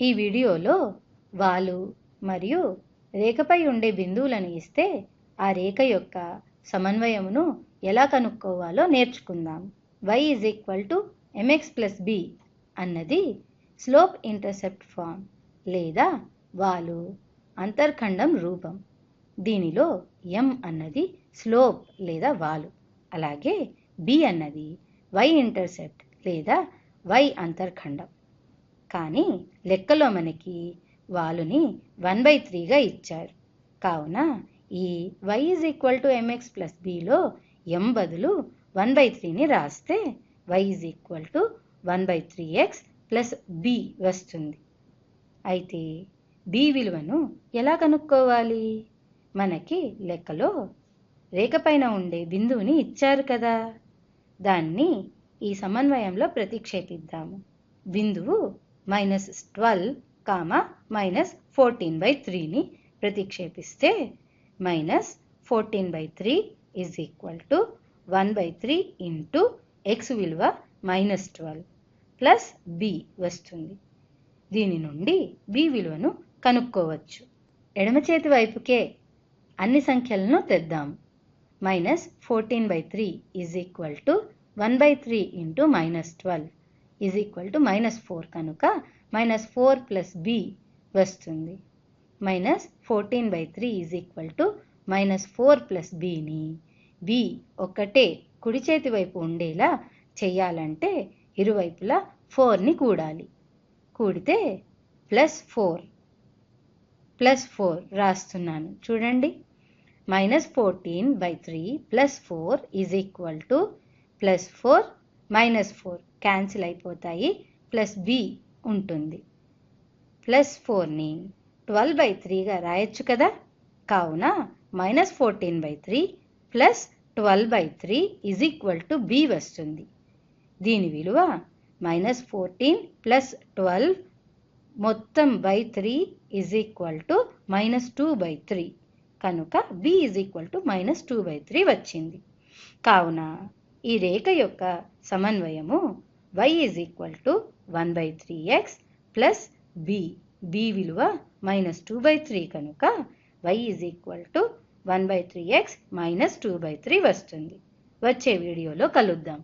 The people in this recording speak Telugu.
ఈ వీడియోలో వాలు మరియు రేఖపై ఉండే బిందువులను ఇస్తే ఆ రేఖ యొక్క సమన్వయమును ఎలా కనుక్కోవాలో నేర్చుకుందాం. y = mx + b అన్నది స్లోప్ ఇంటర్సెప్ట్ ఫార్మ్ లేదా వాలు అంతర్ఖండం రూపం. దీనిలో m అన్నది స్లోప్ లేదా వాలు, అలాగే b అన్నది y ఇంటర్సెప్ట్ లేదా y అంతర్ఖండం. కానీ లెక్కలో మనకి వాలుని 1/3గా ఇచ్చారు. కావున ఈ y = mx + bలో m బదులు 1/3ని రాస్తే y = 1/3x + b వస్తుంది. అయితే b విలువను ఎలా కనుక్కోవాలి? మనకి లెక్కలో రేఖపైన ఉండే బిందువుని ఇచ్చారు కదా, దాన్ని ఈ సమన్వయంలో ప్రతిక్షేపిద్దాము. బిందువు -12, -14/3ని ప్రతిక్షేపిస్తే -14/3 = 1/3 × x విలువ -12 ప్లస్ b వస్తుంది. దీని నుండి b విలువను కనుక్కోవచ్చు. ఎడమ చేతి వైపుకే అన్ని సంఖ్యలను తెద్దాము. -14/3 = 1/3 × -12 -4 కనుక -4 + b వస్తుంది. -14/3 = -4 + bని b ఒక్కటే కుడి చేతి వైపు ఉండేలా చెయ్యాలంటే ఇరువైపులా 4ని కూడాలి. కూడితే +4 రాస్తున్నాను చూడండి. -14/3 + 4 = +4 -4 క్యాన్సిల్ అయిపోతాయి, +b ఉంటుంది. +4ని 12/3గా రాయొచ్చు కదా, కావున -14/3 + 12/3 = b వస్తుంది. దీని విలువ -14 + 12 మొత్తం /3 = -2/3 కనుక b = -2/3 వచ్చింది. కావున ఈ రేఖ యొక్క సమన్వయము y = 1/3x + b విలువ -2/3 కనుక y = 1/3x - 2/3 వస్తుంది. వచ్చే వీడియోలో కలుద్దాం.